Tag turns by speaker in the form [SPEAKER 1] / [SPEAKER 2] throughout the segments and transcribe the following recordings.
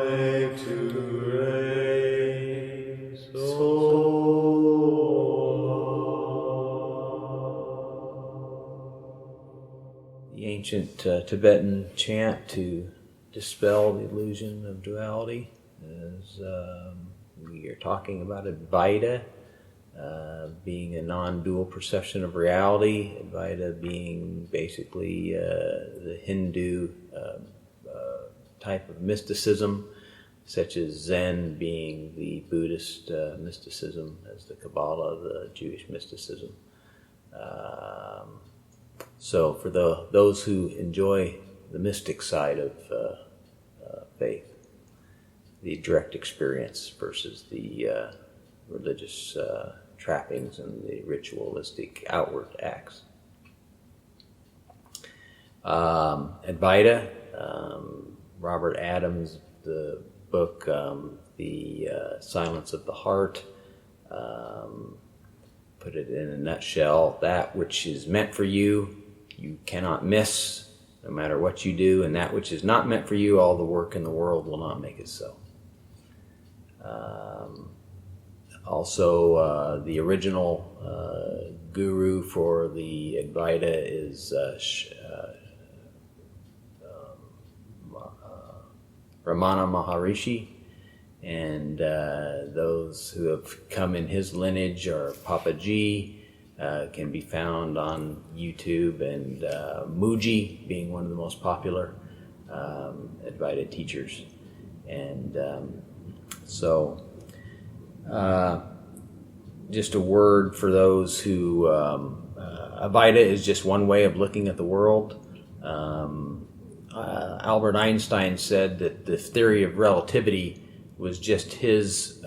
[SPEAKER 1] make to raise soul.
[SPEAKER 2] The ancient Tibetan chant to dispel the illusion of duality is we are talking about Advaita being a non-dual perception of reality, Advaita being basically the Hindu type of mysticism, such as Zen being the Buddhist mysticism, as the Kabbalah, the Jewish mysticism. So for those who enjoy the mystic side of faith, the direct experience versus the religious trappings and the ritualistic outward acts. Advaita, Robert Adams, the book, The Silence of the Heart, put it in a nutshell: that which is meant for you, you cannot miss, no matter what you do, and that which is not meant for you, all the work in the world will not make it so. Also, the original guru for the Advaita is Ramana Maharishi, and those who have come in his lineage are Papaji, can be found on YouTube, and Muji being one of the most popular Advaita teachers. And just a word for those who Advaita is just one way of looking at the world. Albert Einstein said that the theory of relativity was just his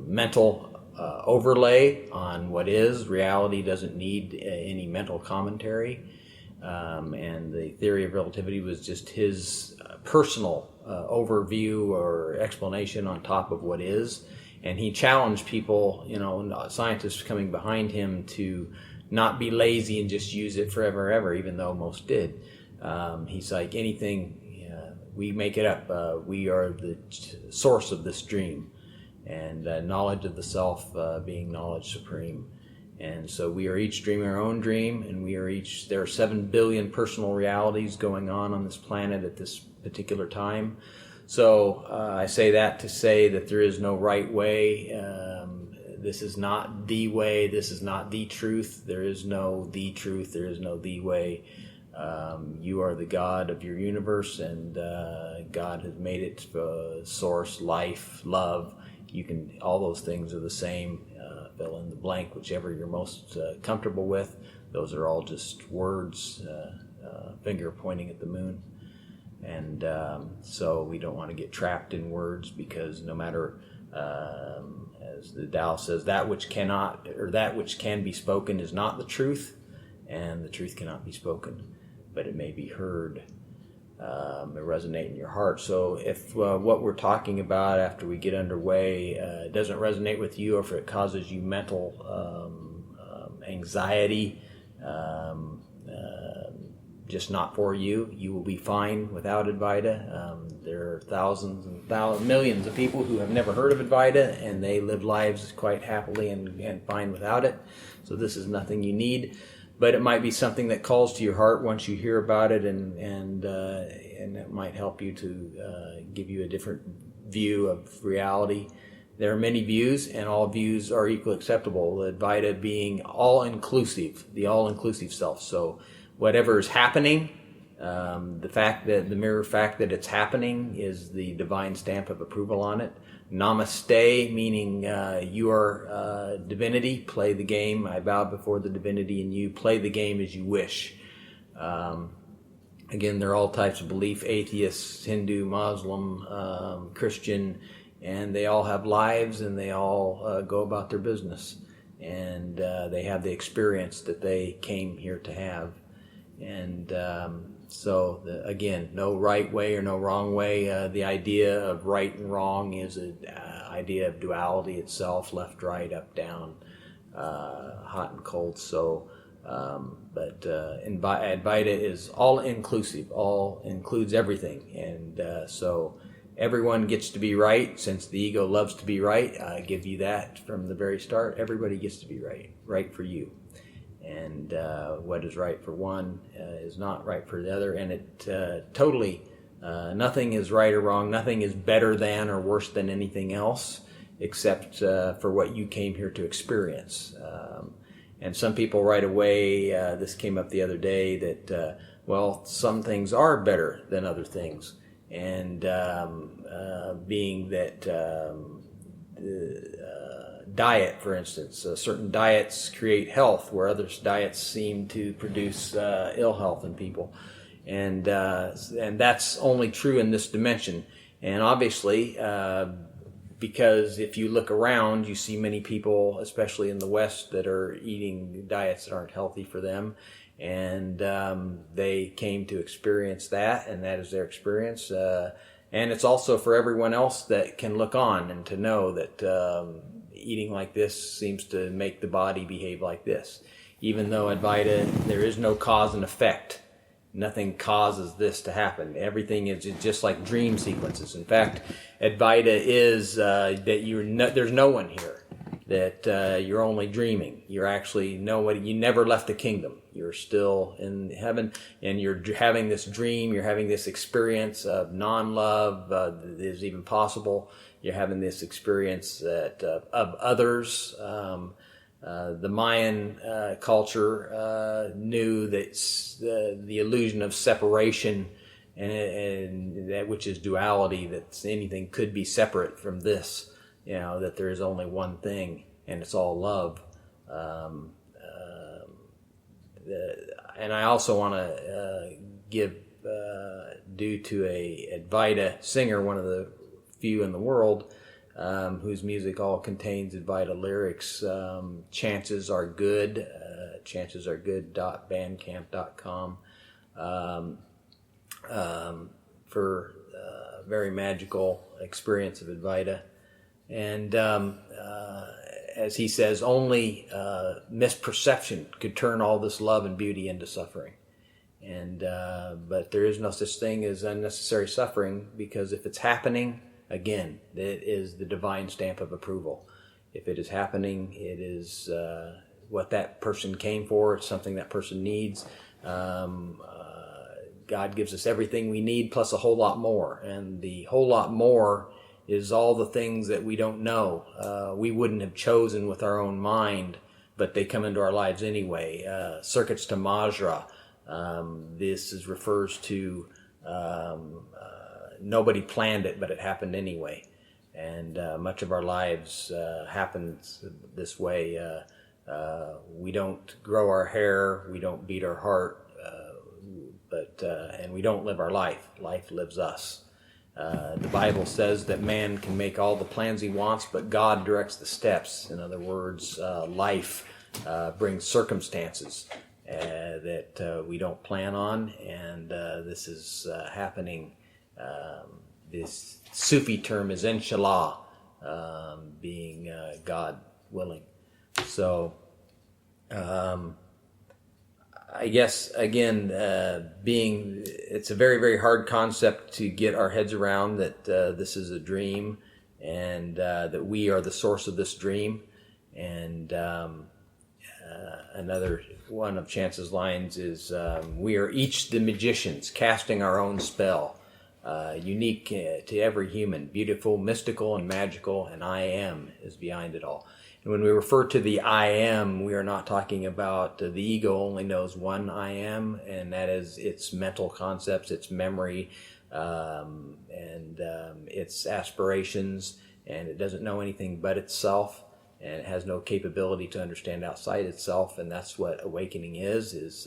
[SPEAKER 2] mental overlay on what is. Reality doesn't need any mental commentary. And the theory of relativity was just his personal overview or explanation on top of what is. And he challenged people, scientists coming behind him, to not be lazy and just use it forever, ever, even though most did. He's like, anything, we make it up. We are the source of this dream. And knowledge of the self being knowledge supreme. And so we are each dreaming our own dream, and there are 7 billion personal realities going on this planet at this particular time. So I say that to say that there is no right way. This is not the way. This is not the truth. There is no the truth. There is no the way. You are the God of your universe, and God has made it source, life, love. All those things are the same. Fill in the blank, whichever you're most comfortable with. Those are all just words, finger pointing at the moon. And so we don't want to get trapped in words, because no matter, as the Tao says, that which can be spoken is not the truth, and the truth cannot be spoken, but it may be heard. It resonate in your heart. So if what we're talking about after we get underway doesn't resonate with you, or if it causes you mental anxiety, just not for you, you will be fine without Advaita. There are thousands and millions of people who have never heard of Advaita, and they live lives quite happily and fine without it. So this is nothing you need. But it might be something that calls to your heart once you hear about it, and it might help you to give you a different view of reality. There are many views, and all views are equally acceptable. Advaita being all-inclusive, the all-inclusive self. So whatever is happening, the mere fact that it's happening is the divine stamp of approval on it. Namaste, meaning you are divinity, play the game. I bow before the divinity in you, play the game as you wish. Again, there are all types of belief, atheists, Hindu, Muslim, Christian, and they all have lives, and they all go about their business. And they have the experience that they came here to have. And again, no right way or no wrong way. The idea of right and wrong is an idea of duality itself, left, right, up, down, hot and cold. So, but Advaita is all inclusive, all includes everything. And so everyone gets to be right, since the ego loves to be right. I give you that from the very start. Everybody gets to be right for you. And what is right for one is not right for the other. And it totally, nothing is right or wrong. Nothing is better than or worse than anything else, except for what you came here to experience. And some people right away, this came up the other day, that, well, some things are better than other things. And being that diet, for instance, certain diets create health, where other diets seem to produce ill health in people. And that's only true in this dimension. And obviously, because if you look around, you see many people, especially in the West, that are eating diets that aren't healthy for them. And they came to experience that, and that is their experience. And it's also for everyone else that can look on and to know that eating like this seems to make the body behave like this. Even though Advaita, there is no cause and effect. Nothing causes this to happen. Everything is just like dream sequences. In fact, Advaita is that there's no one here, that you're only dreaming. You're actually nobody. You never left the kingdom. You're still in heaven, and you're having this dream. You're having this experience of non-love that is even possible. You're having this experience of others. The Mayan culture knew that the illusion of separation, and that which is duality, that anything could be separate from this, that there is only one thing, and it's all love. And I also want to give due to a Advaita singer, one of the few in the world, whose music all contains Advaita lyrics. Chances Are Good, chancesaregood.bandcamp.com, for a very magical experience of Advaita. And as he says, only misperception could turn all this love and beauty into suffering. And but there is no such thing as unnecessary suffering, because if it's happening, again, it is the divine stamp of approval. If it is happening, it is what that person came for. It's something that person needs. God gives us everything we need plus a whole lot more. And the whole lot more is all the things that we don't know. We wouldn't have chosen with our own mind, but they come into our lives anyway. Circuits to Majra. This refers to nobody planned it, but it happened anyway. And much of our lives happens this way. We don't grow our hair, we don't beat our heart, and we don't live our life. Life lives us. The Bible says that man can make all the plans he wants, but God directs the steps. In other words, life brings circumstances that we don't plan on, and this is happening. This Sufi term is inshallah, being God willing. So I guess, again, it's a very, very hard concept to get our heads around, that this is a dream, and that we are the source of this dream. And another one of Chance's lines is, we are each the magicians casting our own spell, unique to every human, beautiful, mystical, and magical, and I am is behind it all. And when we refer to the I am, we are not talking about the ego only knows one I am, and that is its mental concepts, its memory, and its aspirations, and it doesn't know anything but itself, and it has no capability to understand outside itself. And that's what awakening is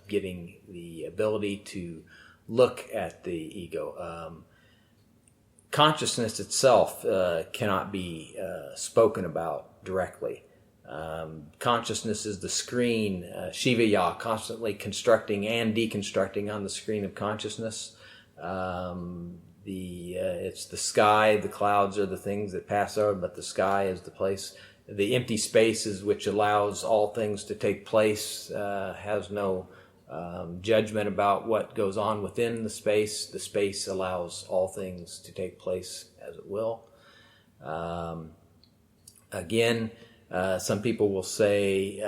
[SPEAKER 2] getting the ability to look at the ego. Consciousness itself cannot be spoken about directly. Consciousness is the screen, Shivaya, constantly constructing and deconstructing on the screen of consciousness. It's the sky, the clouds are the things that pass over, but the sky is the place. The empty spaces which allows all things to take place has no judgment about what goes on within the space. The space allows all things to take place as it will. Again, some people will say,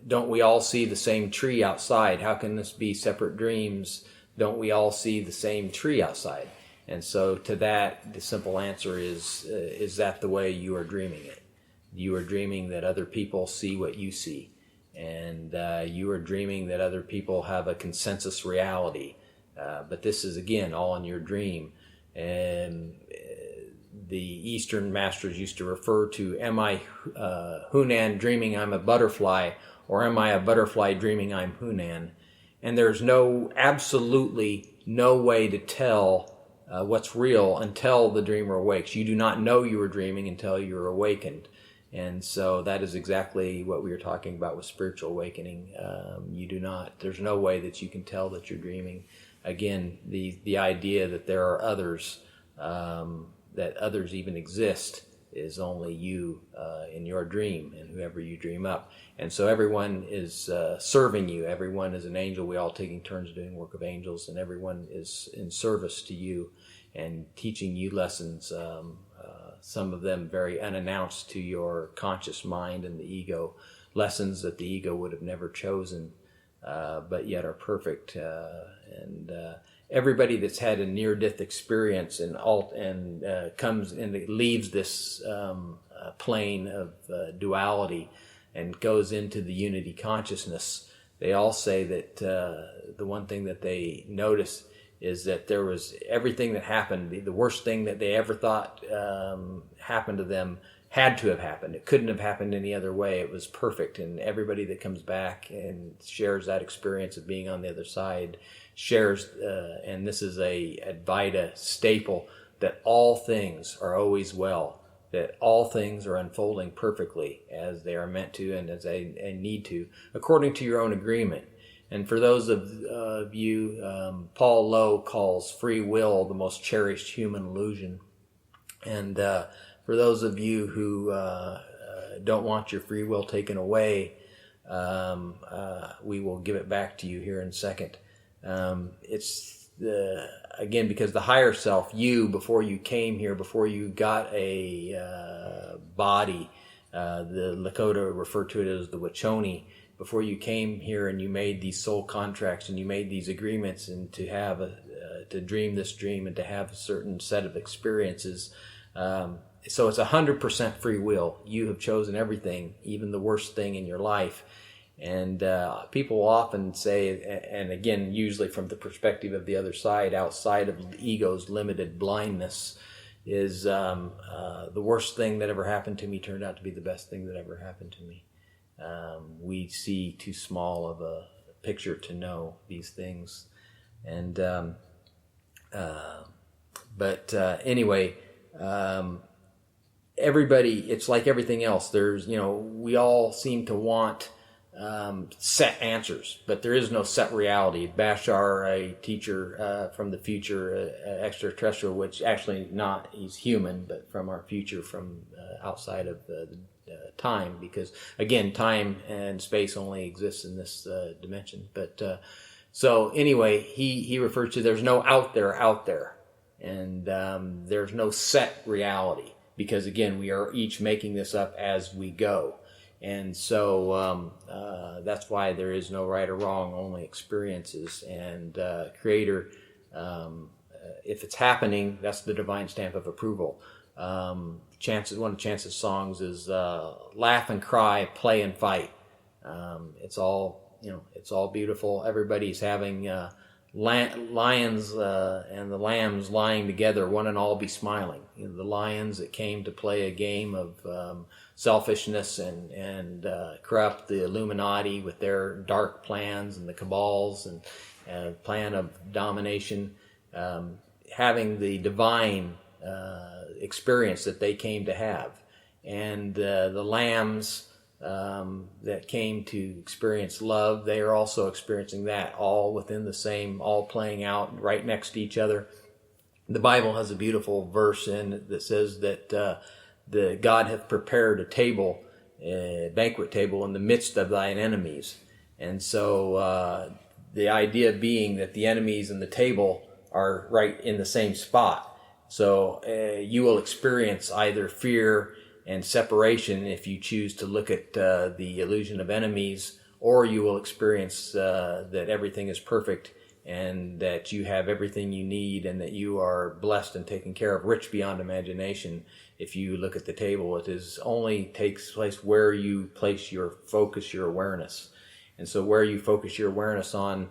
[SPEAKER 2] don't we all see the same tree outside? How can this be separate dreams? Don't we all see the same tree outside? And so to that, the simple answer is that the way you are dreaming it? You are dreaming that other people see what you see. And you are dreaming that other people have a consensus reality. But this is, again, all in your dream. And the Eastern masters used to refer to, am I Hunan dreaming I'm a butterfly, or am I a butterfly dreaming I'm Hunan? And there's absolutely no way to tell what's real until the dreamer awakes. You do not know you were dreaming until you're awakened. And so that is exactly what we were talking about with spiritual awakening. There's no way that you can tell that you're dreaming. Again, the idea that there are others, that others even exist, is only you in your dream and whoever you dream up. And so everyone is serving you. Everyone is an angel. We all taking turns doing work of angels, and everyone is in service to you and teaching you lessons, some of them very unannounced to your conscious mind and the ego, lessons that the ego would have never chosen, but yet are perfect. Everybody that's had a near-death experience and comes and leaves this plane of duality and goes into the unity consciousness, they all say that the one thing that they notice is that there was everything that happened, the worst thing that they ever thought happened to them had to have happened. It couldn't have happened any other way. It was perfect. And everybody that comes back and shares that experience of being on the other side shares, and this is a Advaita staple, that all things are always well, that all things are unfolding perfectly as they are meant to and as they need to, according to your own agreement. And for those of you, Paul Lowe calls free will the most cherished human illusion. And for those of you who don't want your free will taken away, we will give it back to you here in a second. It's again, because the higher self, you, before you came here, before you got a body, the Lakota refer to it as the Wachoni. Before you came here and you made these soul contracts and you made these agreements and to have to dream this dream and to have a certain set of experiences. So it's 100% free will. You have chosen everything, even the worst thing in your life. And people often say, and again, usually from the perspective of the other side, outside of the ego's limited blindness, is the worst thing that ever happened to me turned out to be the best thing that ever happened to me. We see too small of a picture to know these things. And anyway, everybody, it's like everything else. There's, we all seem to want set answers, but there is no set reality. Bashar, a teacher from the future, extraterrestrial, which actually not, he's human, but from our future, from outside of the time, because again, time and space only exists in this dimension. But so anyway, he refers to there's no out there, and there's no set reality, because again, we are each making this up as we go. And so that's why there is no right or wrong, only experiences. And Creator, if it's happening, that's the divine stamp of approval. Chances, one of Chance's songs is laugh and cry, play and fight. It's all, it's all beautiful. Everybody's having lions and the lambs lying together, one and all be smiling. The lions that came to play a game of selfishness and corrupt the Illuminati with their dark plans and the cabals and plan of domination, having the divine experience that they came to have. And the lambs that came to experience love, they are also experiencing that, all within the same, all playing out right next to each other. The Bible has a beautiful verse in it that says that the God hath prepared a table, a banquet table, in the midst of thine enemies. And so the idea being that the enemies and the table are right in the same spot. So you will experience either fear and separation if you choose to look at the illusion of enemies, or you will experience that everything is perfect and that you have everything you need and that you are blessed and taken care of, rich beyond imagination. If you look at the table, it is only takes place where you place your focus, your awareness. And so where you focus your awareness on,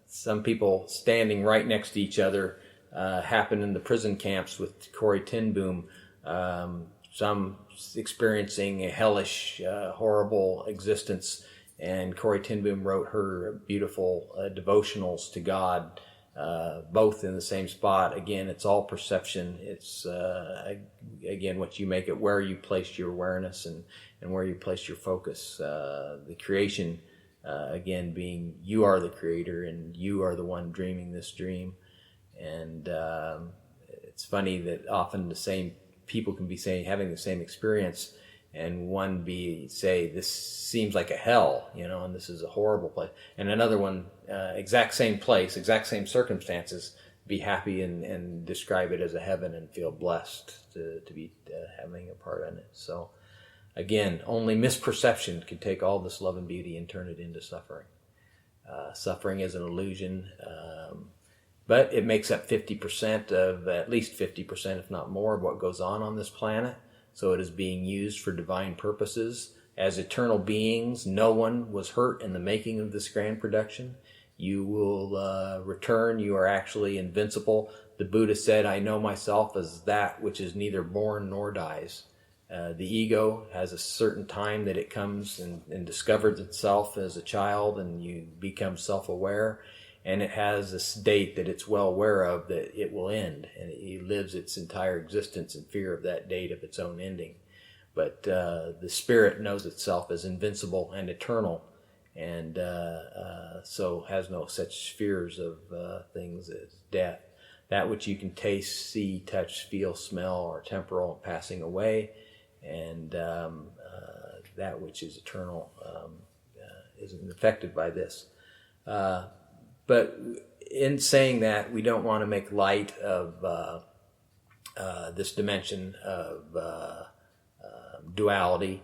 [SPEAKER 2] some people standing right next to each other happened in the prison camps with Corrie ten Boom. Some experiencing a hellish, horrible existence. And Corrie ten Boom wrote her beautiful devotionals to God, both in the same spot. Again, it's all perception. It's, again, what you make it, where you place your awareness and where you place your focus. The creation, again, being you are the creator and you are the one dreaming this dream. And it's funny that often the same people can be having the same experience, and one say this seems like a hell, and this is a horrible place, and another one, exact same place, exact same circumstances, be happy and describe it as a heaven and feel blessed to be having a part in it. So again, only misperception can take all this love and beauty and turn it into suffering. Suffering is an illusion, but it makes up 50% of, at least 50%, if not more, of what goes on this planet. So it is being used for divine purposes. As eternal beings, no one was hurt in the making of this grand production. You will return. You are actually invincible. The Buddha said, I know myself as that which is neither born nor dies. The ego has a certain time that it comes and discovers itself as a child, and you become self-aware. And it has this date that it's well aware of that it will end, and it lives its entire existence in fear of that date of its own ending. But the spirit knows itself as invincible and eternal, and so has no such fears of things as death. That which you can taste, see, touch, feel, smell are temporal and passing away, and that which is eternal isn't affected by this. But in saying that, we don't want to make light of this dimension of duality.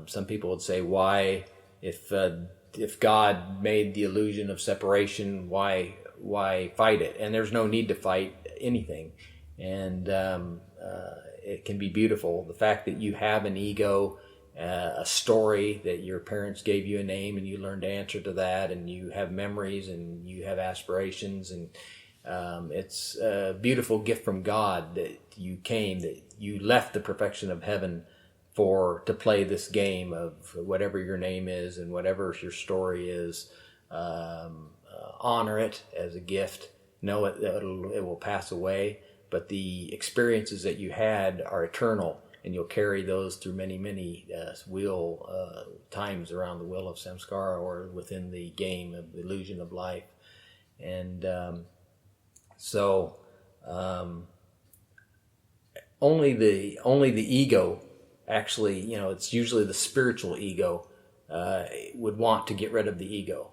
[SPEAKER 2] Some people would say, why, if God made the illusion of separation, why fight it? And there's no need to fight anything. And it can be beautiful. The fact that you have an ego, a story, that your parents gave you a name and you learned to answer to that, and you have memories and you have aspirations, and it's a beautiful gift from God that you left the perfection of heaven to play this game of whatever your name is and whatever your story is. Honor it as a gift. Know it will pass away, but the experiences that you had are eternal. And you'll carry those through many, many times around the wheel of samskara, or within the game of the illusion of life. And so only the ego, actually, it's usually the spiritual ego, would want to get rid of the ego.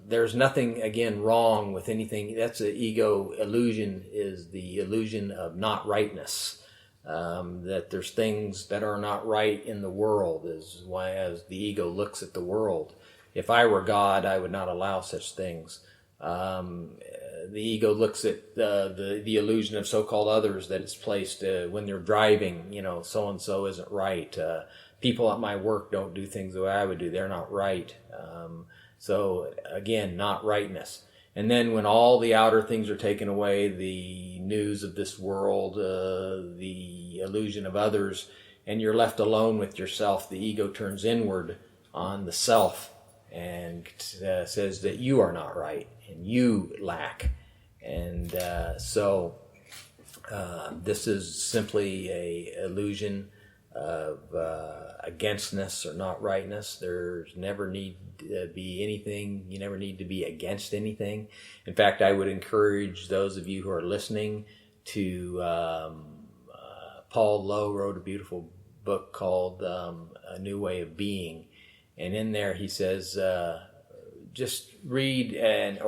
[SPEAKER 2] There's nothing, again, wrong with anything. That's an ego illusion, is the illusion of not rightness. That there's things that are not right in the world, is why, as the ego looks at the world. If I were God, I would not allow such things. The ego looks at the illusion of so-called others that it's placed when they're driving. So-and-so isn't right. People at my work don't do things the way I would do. They're not right. So again, not rightness. And then when all the outer things are taken away, the news of this world, the illusion of others, and you're left alone with yourself, the ego turns inward on the self and says that you are not right and you lack. And so this is simply a illusion of againstness or not rightness. There's never need to be anything. You never need to be against anything. In fact, I would encourage those of you who are listening to Paul Lowe wrote a beautiful book called A New Way of Being. And in there he says, just read, and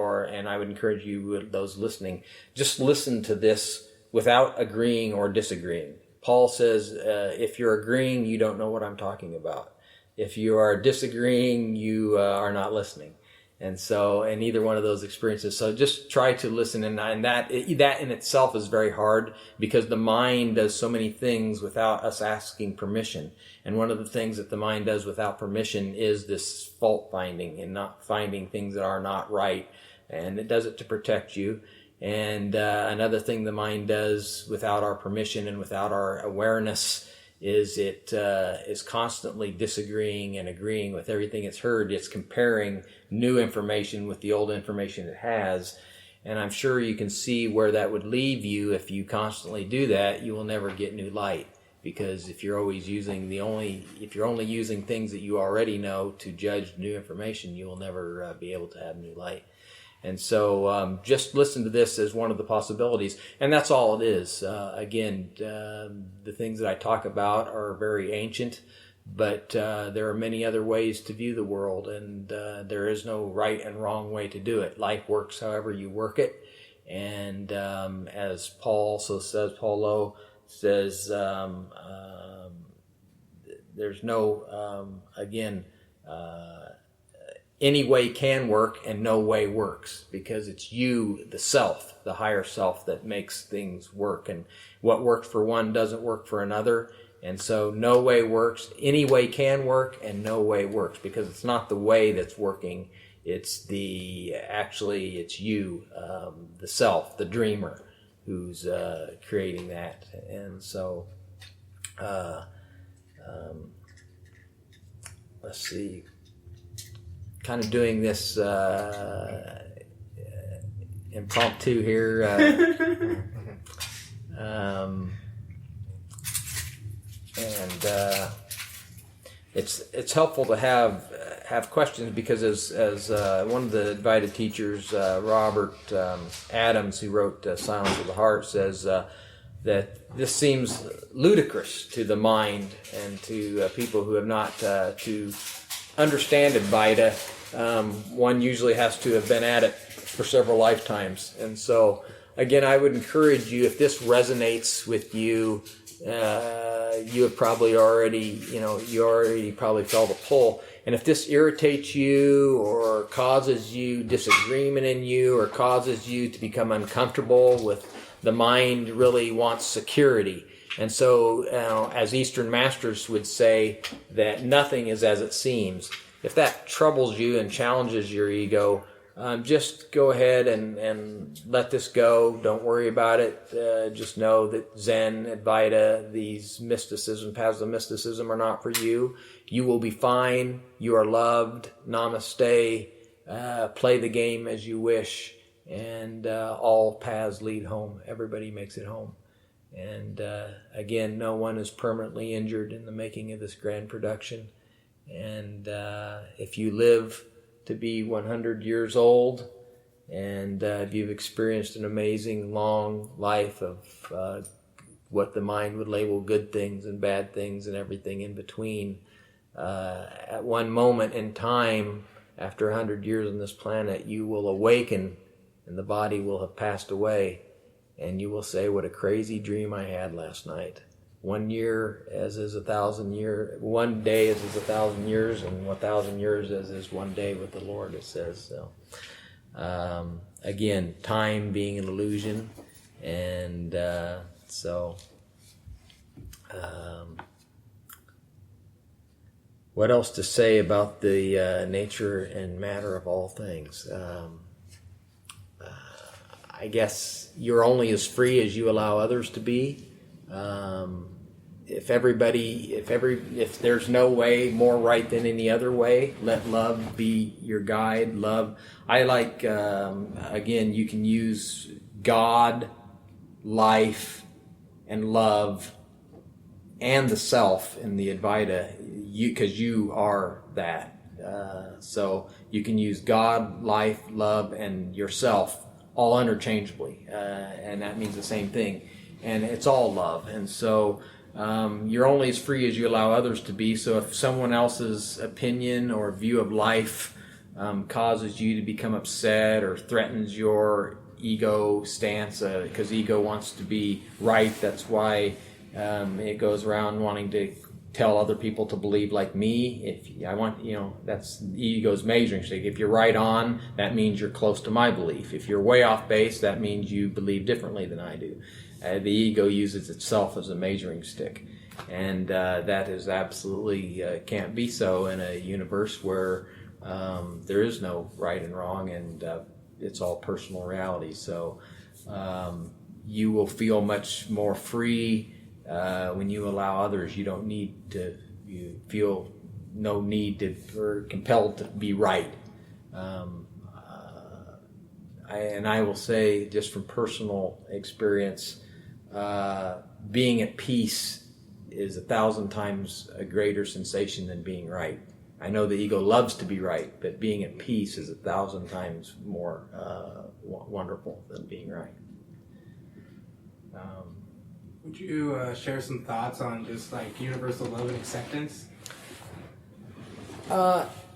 [SPEAKER 2] I would encourage you, those listening, just listen to this without agreeing or disagreeing. Paul says, if you're agreeing, you don't know what I'm talking about. If you are disagreeing, you are not listening. And so, and either one of those experiences. So just try to listen, and that in itself is very hard, because the mind does so many things without us asking permission. And one of the things that the mind does without permission is this fault finding, and not finding things that are not right. And it does it to protect you. And another thing the mind does without our permission and without our awareness is it is constantly disagreeing and agreeing with everything it's heard. It's comparing new information with the old information it has. And I'm sure you can see where that would leave you if you constantly do that. You will never get new light, because if you're always using if you're only using things that you already know to judge new information, you will never be able to have new light. And so just listen to this as one of the possibilities. And that's all it is. Again, the things that I talk about are very ancient, but there are many other ways to view the world, and there is no right and wrong way to do it. Life works however you work it. And as Paul also says, Paul Lowe says, there's no, any way can work and no way works, because it's you, the self, the higher self, that makes things work. And what works for one doesn't work for another. And so no way works. Any way can work and no way works, because it's not the way that's working. It's it's you, the self, the dreamer, who's creating that. And so, let's see. Kind of doing this impromptu here. It's helpful to have questions, because as one of the Advaita teachers, Robert Adams, who wrote Silence of the Heart, says that this seems ludicrous to the mind and to people who have not to understand Advaita. One usually has to have been at it for several lifetimes. And so, again, I would encourage you, if this resonates with you, you have probably already, you already probably felt a pull. And if this irritates you, or causes you disagreement in you, or causes you to become uncomfortable with, the mind really wants security. And so, as Eastern masters would say, that nothing is as it seems. If that troubles you and challenges your ego, just go ahead and let this go. Don't worry about it. Just know that Zen, Advaita, these mysticism, paths of mysticism are not for you. You will be fine. You are loved. Namaste. Play the game as you wish. And all paths lead home. Everybody makes it home. And again, no one is permanently injured in the making of this grand production. And if you live to be 100 years old, and if you've experienced an amazing long life of what the mind would label good things and bad things and everything in between, at one moment in time, after 100 years on this planet, you will awaken and the body will have passed away. And you will say, what a crazy dream I had last night. 1 year as is 1,000 years, 1 day as is 1,000 years, and 1,000 years as is 1 day with the Lord, it says. So, again, time being an illusion. And what else to say about the nature and matter of all things? I guess you're only as free as you allow others to be. If there's no way more right than any other way, let love be your guide. Love. I like, again, you can use God, life, and love, and the self in the Advaita, because you are that. So you can use God, life, love, and yourself all interchangeably, and that means the same thing, and it's all love. And so You're only as free as you allow others to be. So if someone else's opinion or view of life causes you to become upset or threatens your ego stance, because ego wants to be right, that's why it goes around wanting to tell other people to believe like me. If I want, that's the ego's measuring stick. If you're right on, that means you're close to my belief. If you're way off base, that means you believe differently than I do. The ego uses itself as a measuring stick, and that is absolutely can't be so in a universe where there is no right and wrong, and it's all personal reality. So you will feel much more free when you allow others. You don't need to. You feel no need to or compelled to be right. I will say, just from personal experience, being at peace is 1,000 times a greater sensation than being right. I know the ego loves to be right, but being at peace is 1,000 times more wonderful than being right.
[SPEAKER 1] Would you share some thoughts on just like universal love and acceptance?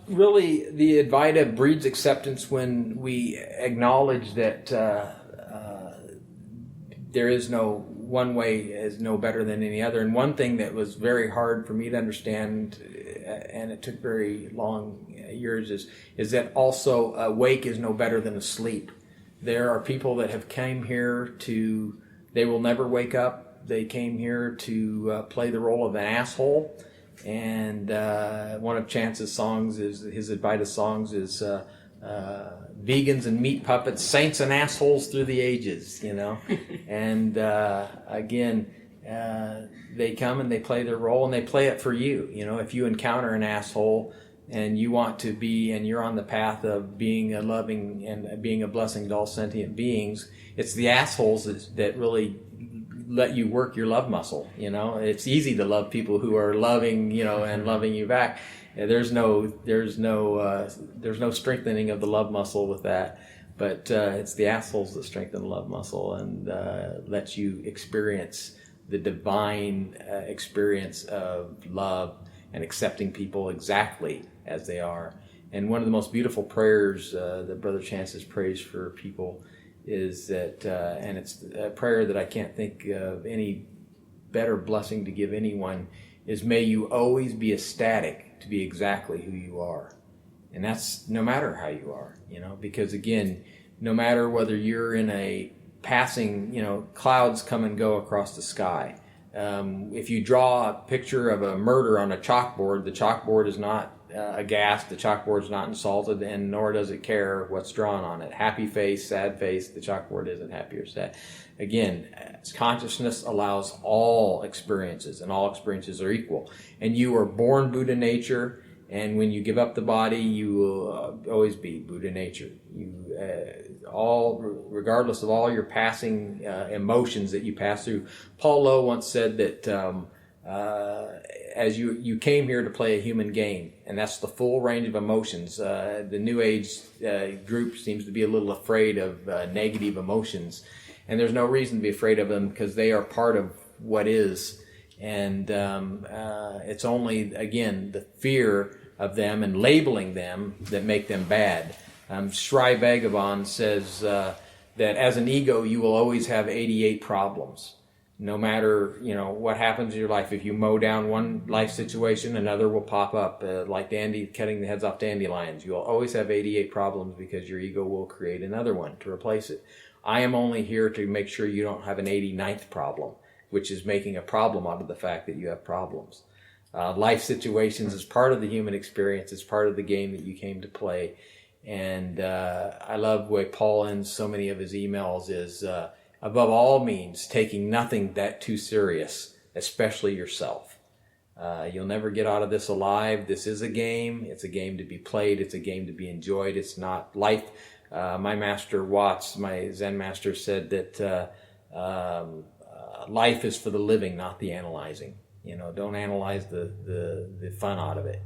[SPEAKER 2] Really, the Advaita breeds acceptance when we acknowledge that there is no one way is no better than any other. And one thing that was very hard for me to understand, and it took very long years, is that also awake is no better than asleep. There are people that have came here to, they will never wake up. They came here to play the role of an asshole. And one of Chance's songs is, his Advaita songs is vegans and meat puppets, saints and assholes through the ages, And again, they come and they play their role, and they play it for you. If you encounter an asshole and you want to be, and you're on the path of being a loving and being a blessing to all sentient beings, it's the assholes that really let you work your love muscle. It's easy to love people who are loving, and loving you back. There's no strengthening of the love muscle with that, but it's the assholes that strengthen the love muscle and let you experience the divine experience of love and accepting people exactly as they are. And one of the most beautiful prayers that Brother Chance prays for people is that, and it's a prayer that I can't think of any better blessing to give anyone, is may you always be ecstatic to be exactly who you are. And that's no matter how you are, because again, no matter whether you're in a passing, clouds come and go across the sky. If you draw a picture of a murder on a chalkboard, the chalkboard is not aghast, the chalkboard is not insulted, and nor does it care what's drawn on it. Happy face, sad face, the chalkboard isn't happy or sad. Again, consciousness allows all experiences, and all experiences are equal. And you are born Buddha nature, and when you give up the body, you will always be Buddha nature. Regardless of all your passing emotions that you pass through. Paul Lowe once said that as you came here to play a human game, and that's the full range of emotions. The New Age group seems to be a little afraid of negative emotions, and there's no reason to be afraid of them because they are part of what is. And it's only, again, the fear of them and labeling them that make them bad. Sri Bhagavan says that as an ego, you will always have 88 problems. No matter, what happens in your life. If you mow down one life situation, another will pop up, like cutting the heads off dandelions. You'll always have 88 problems because your ego will create another one to replace it. I am only here to make sure you don't have an 89th problem, which is making a problem out of the fact that you have problems. Life situations is part of the human experience. It's part of the game that you came to play. And I love the way Paul ends so many of his emails is, above all means, taking nothing that too serious, especially yourself. You'll never get out of this alive. This is a game. It's a game to be played. It's a game to be enjoyed. It's not life. My master Watts, my Zen master, said that life is for the living, not the analyzing. Don't analyze the fun out of it.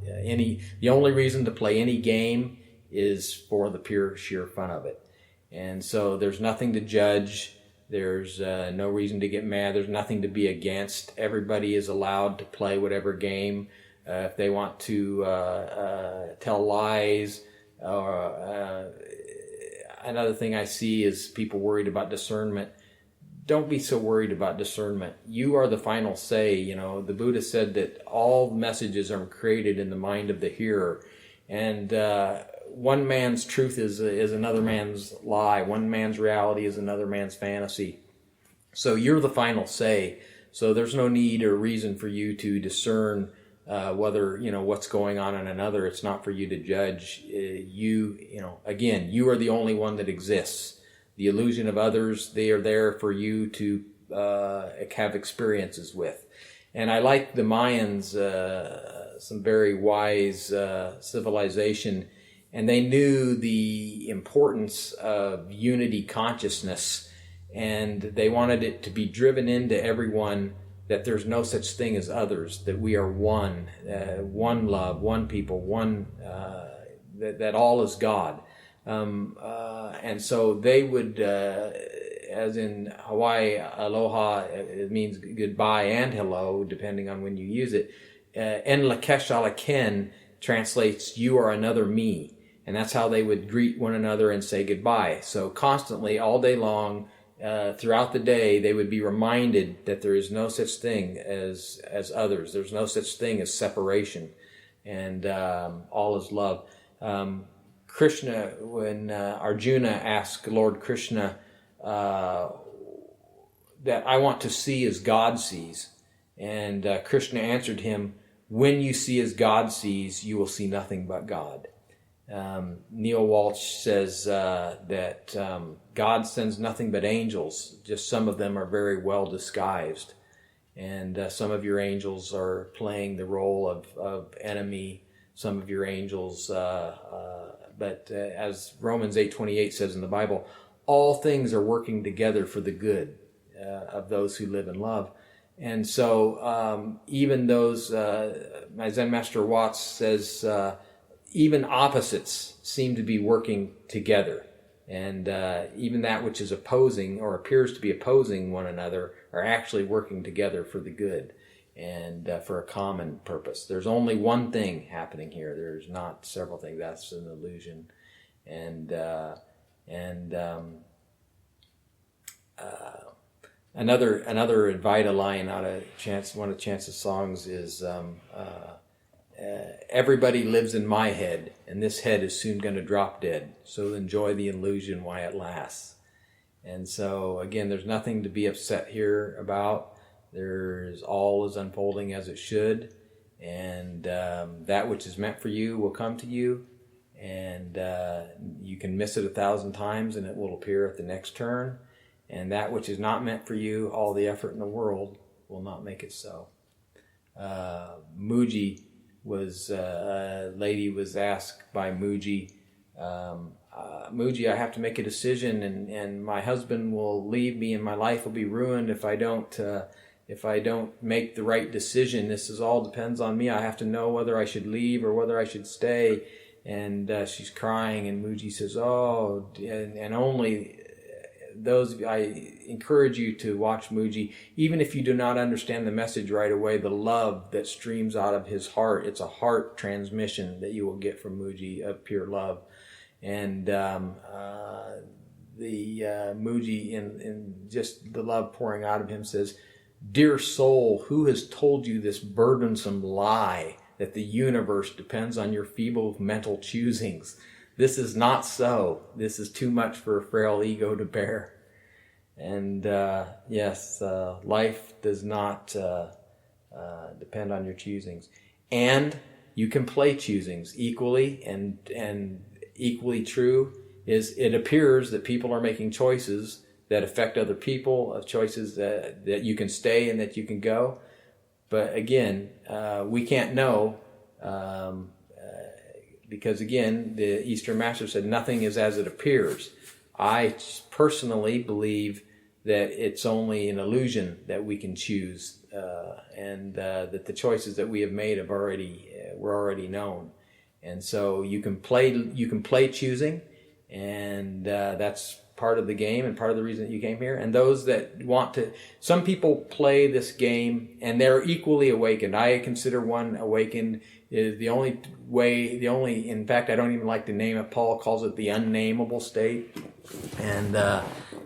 [SPEAKER 2] The only reason to play any game is for the pure sheer fun of it. And so there's nothing to judge. There's no reason to get mad. There's nothing to be against. Everybody is allowed to play whatever game. If they want to tell lies, or another thing I see is people worried about discernment. Don't be so worried about discernment. You are the final say. You know, the Buddha said that all messages are created in the mind of the hearer, and one man's truth is another man's lie. One man's reality is another man's fantasy. So you're the final say. So there's no need or reason for you to discern whether, you know, what's going on in another. It's not for you to judge. Again, you are the only one that exists. The illusion of others, they are there for you to have experiences with. And I like the Mayans, some very wise civilization, and they knew the importance of unity consciousness, and they wanted it to be driven into everyone that there's no such thing as others, that we are one, one love, one people, one, that all is God. And so they would, as in Hawaii, aloha, it means goodbye and hello, depending on when you use it. En lakesh alaken translates, you are another me. And that's how they would greet one another and say goodbye. So constantly, all day long, throughout the day, they would be reminded that there is no such thing as others. There's no such thing as separation. And all is love. Krishna, when Arjuna asked Lord Krishna that I want to see as God sees, and Krishna answered him, when you see as God sees, you will see nothing but God. Neil Walsh says that God sends nothing but angels, just some of them are very well disguised, and some of your angels are playing the role of enemy, some of your angels but as Romans 8:28 says in the Bible, all things are working together for the good of those who live in love. And so even those, my Zen Master Watts says, even opposites seem to be working together. And even that which is opposing or appears to be opposing one another are actually working together for the good and for a common purpose. There's only one thing happening here. There's not several things. That's an illusion. And another Advaita line out of one of Chance's songs is everybody lives in my head, and this head is soon going to drop dead. So enjoy the illusion while it lasts. And so again, there's nothing to be upset here about. There's all is unfolding as it should, and that which is meant for you will come to you, and you can miss it 1,000 times and it will appear at the next turn, and that which is not meant for you, all the effort in the world will not make it so. Muji was, a lady was asked by Muji, Muji, I have to make a decision, and my husband will leave me and my life will be ruined if I don't make the right decision. This all depends on me. I have to know whether I should leave or whether I should stay. And she's crying, and Muji says, oh, and only those, I encourage you to watch Muji. Even if you do not understand the message right away, the love that streams out of his heart, it's a heart transmission that you will get from Muji of pure love. And the Muji, in just the love pouring out of him, says, dear soul, who has told you this burdensome lie that the universe depends on your feeble mental choosings? This is not so. This is too much for a frail ego to bear. And yes, life does not depend on your choosings. And you can play choosings equally, and equally true is it appears that people are making choices that affect other people, choices that you can stay and that you can go. But again, we can't know, because again, the Eastern Master said nothing is as it appears. I personally believe that it's only an illusion that we can choose, and that the choices that we have made were already known. And so you can play choosing, and that's part of the game and part of the reason that you came here. And those that want to, some people play this game and they're equally awakened. I consider one awakened is in fact, I don't even like to name it. Paul calls it the unnameable state. And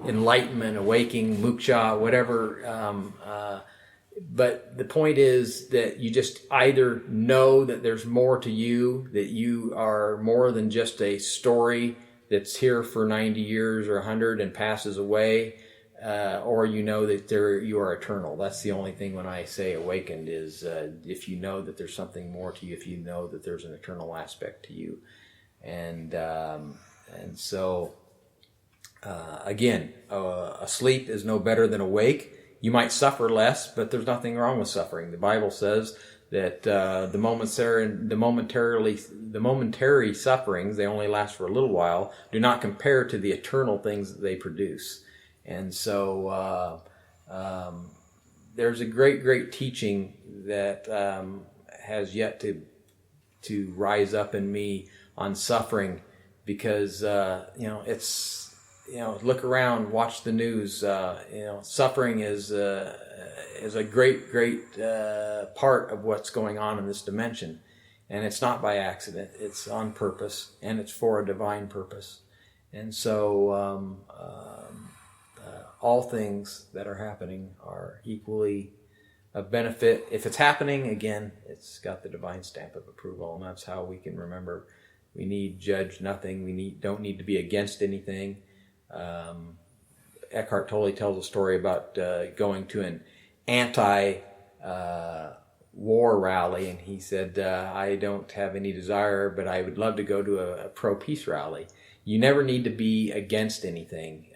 [SPEAKER 2] enlightenment, awakening, moksha, whatever. But the point is that you just either know that there's more to you, that you are more than just a story that's here for 90 years or 100 and passes away, or you know that you are eternal. That's the only thing when I say awakened is if you know that there's something more to you, if you know that there's an eternal aspect to you. And so, again, asleep is no better than awake. You might suffer less, but there's nothing wrong with suffering. The Bible says that the momentary sufferings, they only last for a little while, do not compare to the eternal things that they produce. And so there's a great teaching that has yet to rise up in me on suffering, because it's. Look around, watch the news. Suffering is a great part of what's going on in this dimension, and it's not by accident. It's on purpose, and it's for a divine purpose. And so, all things that are happening are equally of benefit. If it's happening, again, it's got the divine stamp of approval, and that's how we can remember. We need judge nothing. Don't need to be against anything. Eckhart Tolle tells a story about going to an anti-war rally, and he said, I don't have any desire, but I would love to go to a pro-peace rally. You never need to be against anything.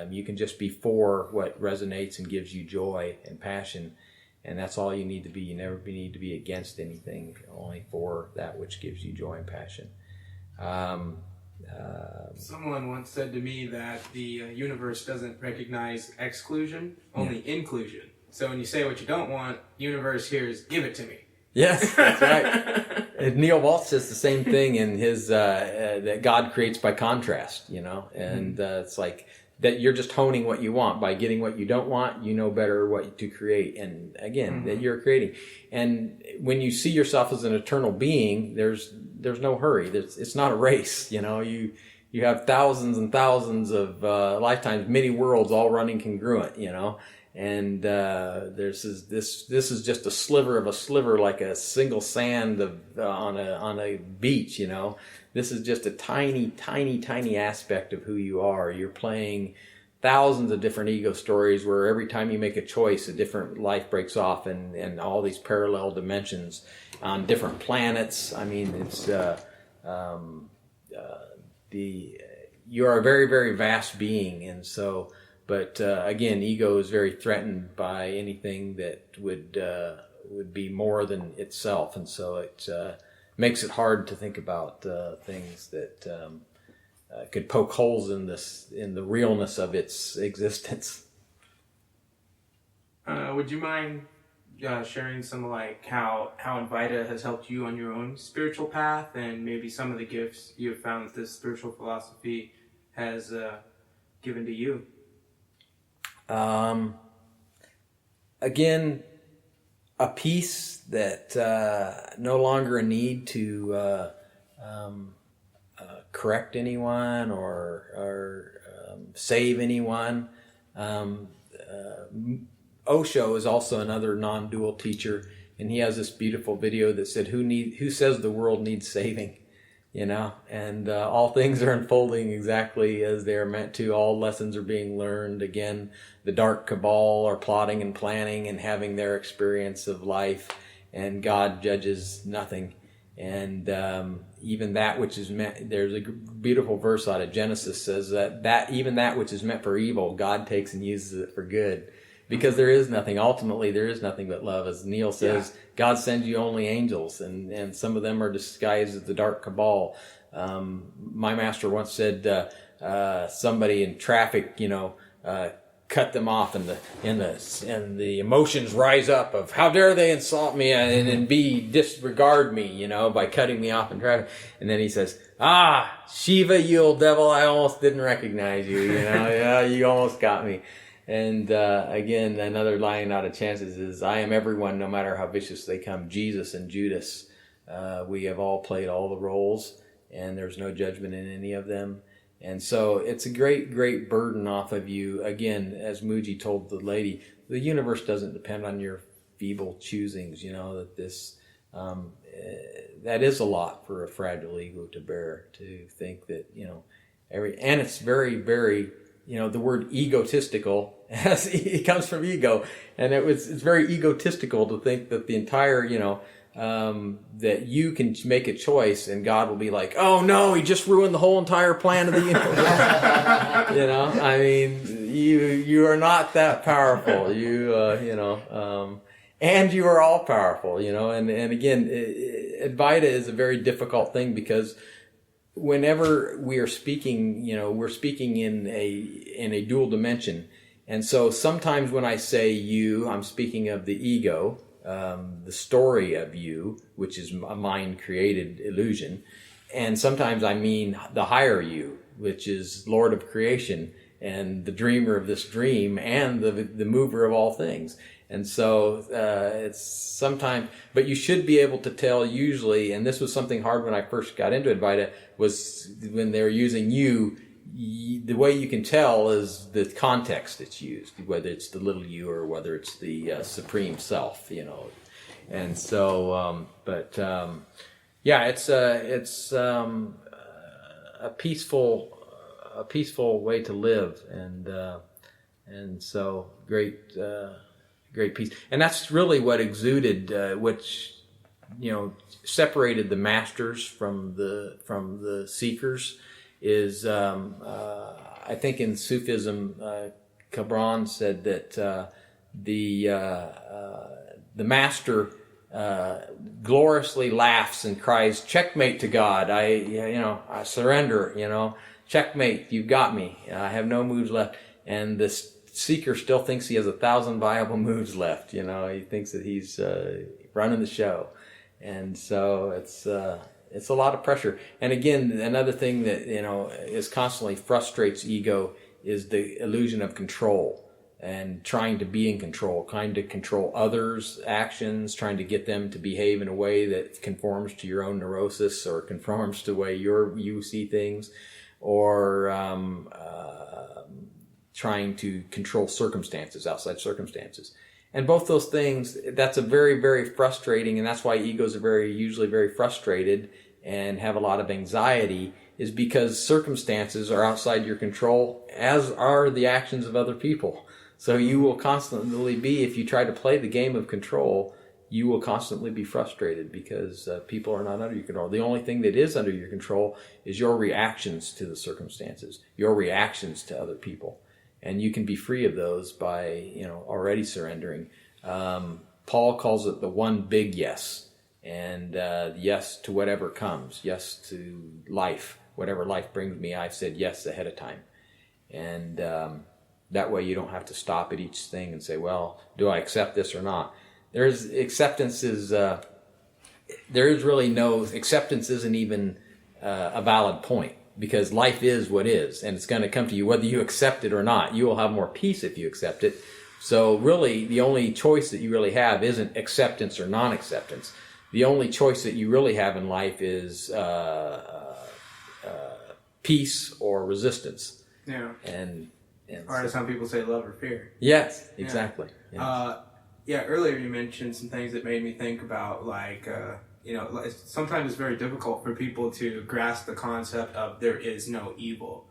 [SPEAKER 2] You can just be for what resonates and gives you joy and passion, and that's all you need to be. You never need to be against anything, only for that which gives you joy and passion.
[SPEAKER 1] Someone once said to me that the universe doesn't recognize exclusion, only inclusion. So when you say what you don't want, universe hears, give it to me.
[SPEAKER 2] Yes, that's right. And Neil Waltz says the same thing in his that God creates by contrast, and it's like that you're just honing what you want. By getting what you don't want, you know better what to create. And again, that you're creating. And when you see yourself as an eternal being, there's no hurry. It's not a race. You have thousands and thousands of lifetimes, many worlds, all running congruent. And this is just a sliver of a sliver, like a single sand on a beach. This is just a tiny, tiny, tiny aspect of who you are. You're playing thousands of different ego stories where every time you make a choice, a different life breaks off, and all these parallel dimensions on different planets. I mean, it's you are a very, very vast being, and so. But again, ego is very threatened by anything that would be more than itself, and so it makes it hard to think about things that could poke holes in the realness of its existence.
[SPEAKER 1] Would you mind sharing some how Advaita has helped you on your own spiritual path, and maybe some of the gifts you have found that this spiritual philosophy has given to you?
[SPEAKER 2] Again, a peace that no longer a need to correct anyone or save anyone. Osho is also another non-dual teacher, and he has this beautiful video that said, "Who says the world needs saving?" And all things are unfolding exactly as they are meant to. All lessons are being learned. Again, the dark cabal are plotting and planning and having their experience of life, and God judges nothing. And even that which is meant, there's a beautiful verse out of Genesis says that even that which is meant for evil, God takes and uses it for good. Because there is nothing, ultimately there is nothing but love. As Neil says, God sends you only angels, and some of them are disguised as the dark cabal. My master once said somebody in traffic, cut them off, and the emotions rise up of how dare they insult me and disregard me, by cutting me off in traffic. And then he says, Shiva, you old devil, I almost didn't recognize you, yeah, you almost got me. And again, another line out of chances is, I am everyone, no matter how vicious they come. Jesus and Judas, we have all played all the roles, and there's no judgment in any of them. And so it's a great, great burden off of you. Again, as Muji told the lady, the universe doesn't depend on your feeble choosings, that this, that is a lot for a fragile ego to bear, to think that, and it's very, very, the word egotistical, it comes from ego, and it's very egotistical to think that the entire, that you can make a choice and God will be like, oh no, he just ruined the whole entire plan of the universe. I mean, you are not that powerful. And you are all powerful, and again, Advaita is a very difficult thing, because whenever we are speaking, we're speaking in a dual dimension. And so sometimes when I say you, I'm speaking of the ego, the story of you, which is a mind-created illusion. And sometimes I mean the higher you, which is Lord of creation and the dreamer of this dream and the mover of all things. And so it's sometimes, but you should be able to tell usually, and this was something hard when I first got into Advaita, was when they're using you, the way you can tell is the context it's used, whether it's the little you or whether it's the supreme self, And so, it's a peaceful way to live, and so great peace, and that's really what exuded, which separated the masters from the seekers. Is I think in Sufism, Cabran said that the master gloriously laughs and cries, "Checkmate to God! I surrender! Checkmate! You've got me! I have no moves left." And the seeker still thinks he has 1,000 viable moves left. He thinks that he's running the show, and so it's a lot of pressure. And again, another thing that, is constantly frustrates ego is the illusion of control and trying to be in control, trying to control others' actions, trying to get them to behave in a way that conforms to your own neurosis or conforms to the way you see things, or trying to control circumstances, outside circumstances. And both those things, that's a very, very frustrating, and that's why egos are usually very frustrated and have a lot of anxiety, is because circumstances are outside your control, as are the actions of other people. So you will constantly be, if you try to play the game of control, you will constantly be frustrated because people are not under your control. The only thing that is under your control is your reactions to the circumstances, your reactions to other people. And you can be free of those by, already surrendering. Paul calls it the one big yes. And yes to whatever comes. Yes to life. Whatever life brings me, I've said yes ahead of time. And that way you don't have to stop at each thing and say, well, do I accept this or not? There's acceptance is, there is really no, acceptance isn't even a valid point. Because life is what is, and it's going to come to you whether you accept it or not. You will have more peace if you accept it. So really, the only choice that you really have isn't acceptance or non-acceptance. The only choice that you really have in life is peace or resistance.
[SPEAKER 1] Yeah.
[SPEAKER 2] And
[SPEAKER 1] or as some people say, love or fear.
[SPEAKER 2] Yes, exactly.
[SPEAKER 1] Yeah. Earlier you mentioned some things that made me think about, sometimes it's very difficult for people to grasp the concept of there is no evil.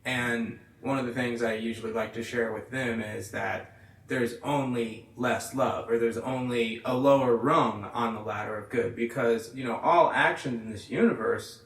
[SPEAKER 1] And one of the things I usually like to share with them is that there's only less love, or there's only a lower rung on the ladder of good, because, all actions in this universe,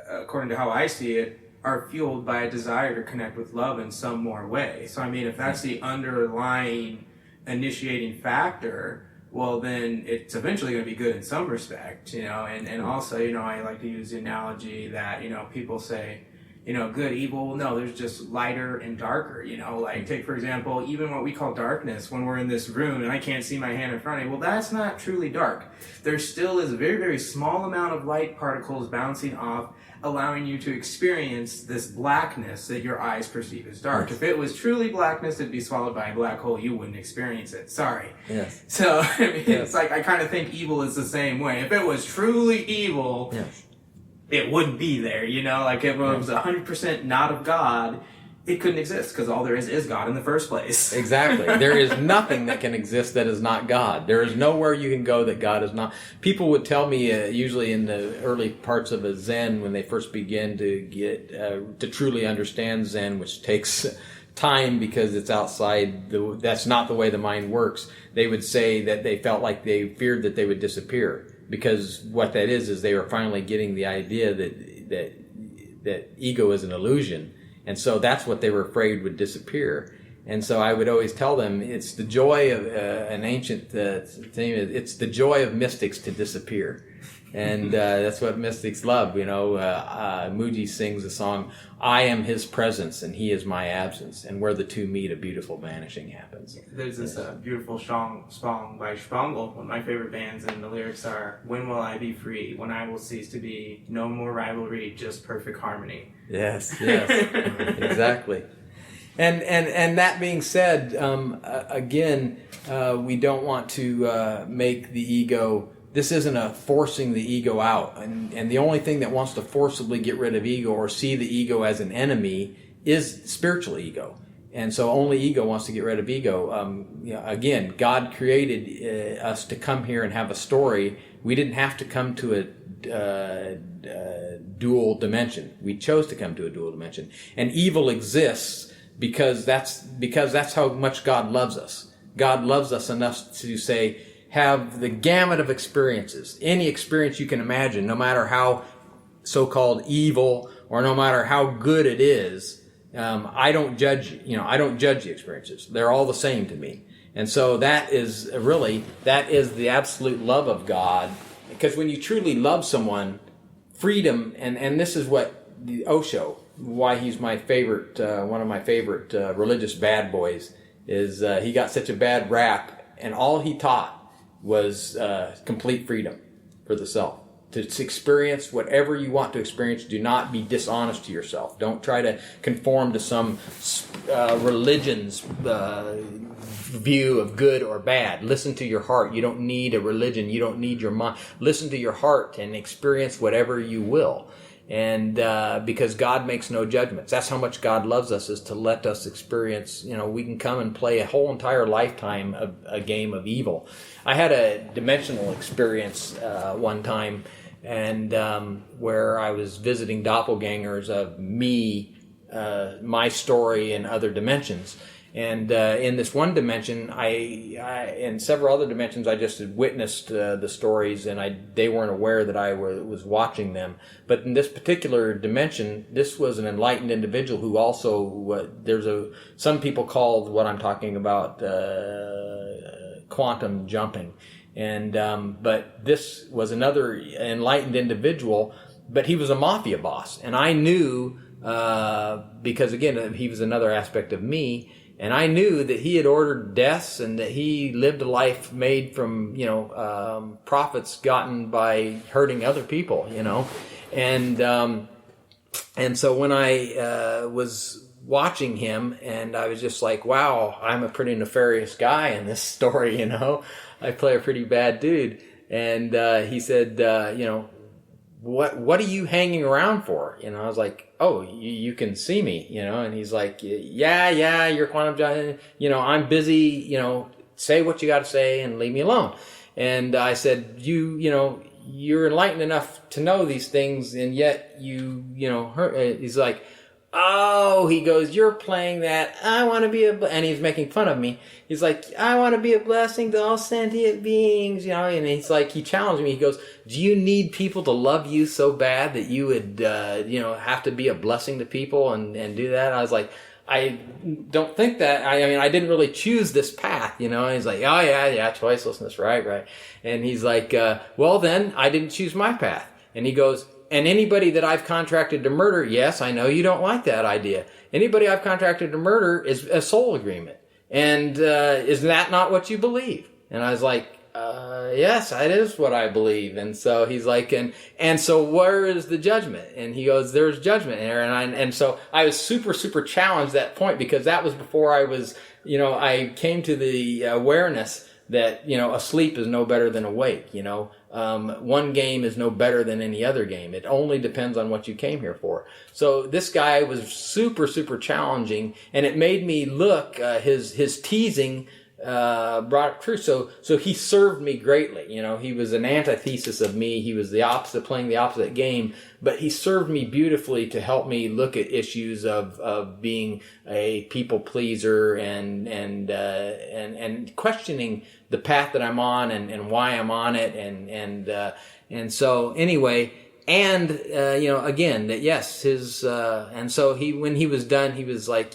[SPEAKER 1] according to how I see it, are fueled by a desire to connect with love in some more way. So, if that's the underlying initiating factor, well, then it's eventually going to be good in some respect, and also, I like to use the analogy that, people say, good, evil. No, there's just lighter and darker, like take, for example, even what we call darkness when we're in this room and I can't see my hand in front of me. Well, that's not truly dark. There still is a very, very small amount of light particles bouncing off, allowing you to experience this blackness that your eyes perceive as dark. Yes. If it was truly blackness, it'd be swallowed by a black hole. You wouldn't experience it. Sorry.
[SPEAKER 2] Yes.
[SPEAKER 1] So, it's like, I kind of think evil is the same way. If it was truly evil, it wouldn't be there, like if it was 100% not of God, it couldn't exist because all there is God in the first place.
[SPEAKER 2] Exactly. There is nothing that can exist that is not God. There is nowhere you can go that God is not. People would tell me, usually in the early parts of a Zen, when they first begin to get, to truly understand Zen, which takes time because it's outside, that's not the way the mind works. They would say that they felt like they feared that they would disappear. Because what that is they were finally getting the idea that ego is an illusion. And so that's what they were afraid would disappear. And so I would always tell them, it's the joy of an ancient thing, it's the joy of mystics to disappear. And that's what mystics love. Mooji sings the song, I am his presence and he is my absence. And where the two meet, a beautiful vanishing happens.
[SPEAKER 1] There's this beautiful song by Spangl, one of my favorite bands, and the lyrics are, when will I be free? When I will cease to be. No more rivalry, just perfect harmony.
[SPEAKER 2] Yes, exactly. And that being said, again, we don't want to make the ego. This isn't a forcing the ego out. And the only thing that wants to forcibly get rid of ego or see the ego as an enemy is spiritual ego. And so only ego wants to get rid of ego. Again, God created us to come here and have a story. We didn't have to come to a dual dimension. We chose to come to a dual dimension. And evil exists because that's how much God loves us. God loves us enough to say, have the gamut of experiences, any experience you can imagine, no matter how so-called evil or no matter how good it is. I don't judge the experiences. They're all the same to me. And so that is the absolute love of God. Because when you truly love someone, freedom, and this is what the Osho, why he's my favorite, one of my favorite religious bad boys, is he got such a bad rap, and all he taught was complete freedom for the self. To experience whatever you want to experience. Do not be dishonest to yourself. Don't try to conform to some religion's view of good or bad. Listen to your heart. You don't need a religion. You don't need your mind. Listen to your heart and experience whatever you will. And because God makes no judgments. That's how much God loves us, is to let us experience, we can come and play a whole entire lifetime of a game of evil. I had a dimensional experience one time, and where I was visiting doppelgangers of me, my story in other dimensions. And in this one dimension, in several other dimensions, I just had witnessed the stories, and they weren't aware that I was watching them. But in this particular dimension, this was an enlightened individual who also, some people call what I'm talking about quantum jumping. And but this was another enlightened individual, but he was a mafia boss. And I knew, because again, he was another aspect of me, and I knew that he had ordered deaths and that he lived a life made from, profits gotten by hurting other people, And so when I was watching him, and I was just like, wow, I'm a pretty nefarious guy in this story, I play a pretty bad dude. And he said, what are you hanging around for? I was like, oh, you can see me, And he's like, yeah, you're quantum, I'm busy, say what you got to say and leave me alone. And I said, you're enlightened enough to know these things, and yet he's like, oh, he goes, you're playing that, I want to be and he's making fun of me. He's like, I want to be a blessing to all sentient beings, and he's like, he challenged me. He goes, do you need people to love you so bad that you would, have to be a blessing to people and do that? I was like, I don't think that. I didn't really choose this path, And he's like, oh yeah, choicelessness, right. And he's like, well then, I didn't choose my path. And he goes, and anybody that I've contracted to murder, yes, I know you don't like that idea. Anybody I've contracted to murder is a soul agreement. And is that not what you believe? And I was like, yes, that is what I believe. And so he's like, and so where is the judgment? And he goes, there's judgment there. And so I was super, super challenged at that point, because that was before I was, I came to the awareness that, asleep is no better than awake, one game is no better than any other game. It only depends on what you came here for. So this guy was super, super challenging, and it made me look, his teasing, brought up truth. So he served me greatly. He was an antithesis of me. He was the opposite, playing the opposite game, but he served me beautifully to help me look at issues of being a people pleaser and questioning the path that I'm on and why I'm on it. And so anyway, and, again, that yes, and so when he was done, he was like,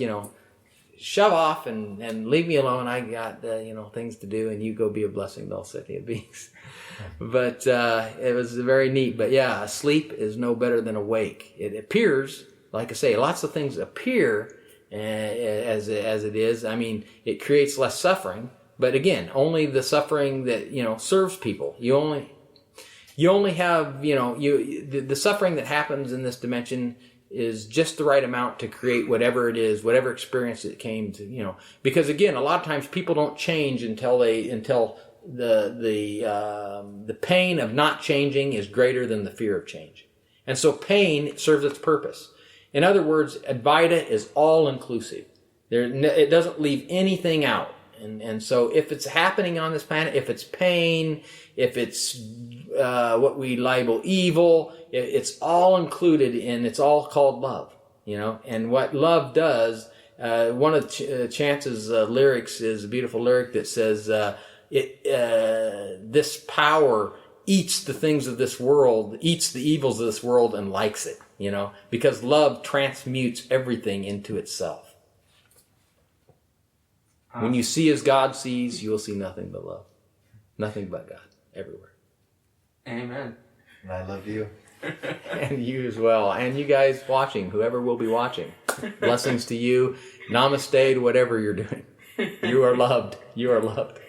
[SPEAKER 2] shove off and leave me alone. I got, things to do, and you go be a blessing to all sentient beings. But it was very neat. But yeah, sleep is no better than awake. It appears, like I say, lots of things appear as it is. I mean, it creates less suffering. But again, only the suffering that, serves people. You only have, the suffering that happens in this dimension is just the right amount to create whatever it is, whatever experience it came to, because again, a lot of times people don't change until the pain of not changing is greater than the fear of change. And so pain serves its purpose. In other words, Advaita is all inclusive. It doesn't leave anything out. And so if it's happening on this planet, if it's pain, if it's what we label evil, it's all included, and it's all called love, And what love does, one of Chance's lyrics is a beautiful lyric that says, this power eats the things of this world, eats the evils of this world, and likes it, because love transmutes everything into itself. When you see as God sees, you will see nothing but love. Nothing but God, everywhere.
[SPEAKER 1] Amen.
[SPEAKER 3] And I love you.
[SPEAKER 2] And you as well. And you guys watching, whoever will be watching. Blessings to you. Namaste to whatever you're doing. You are loved. You are loved.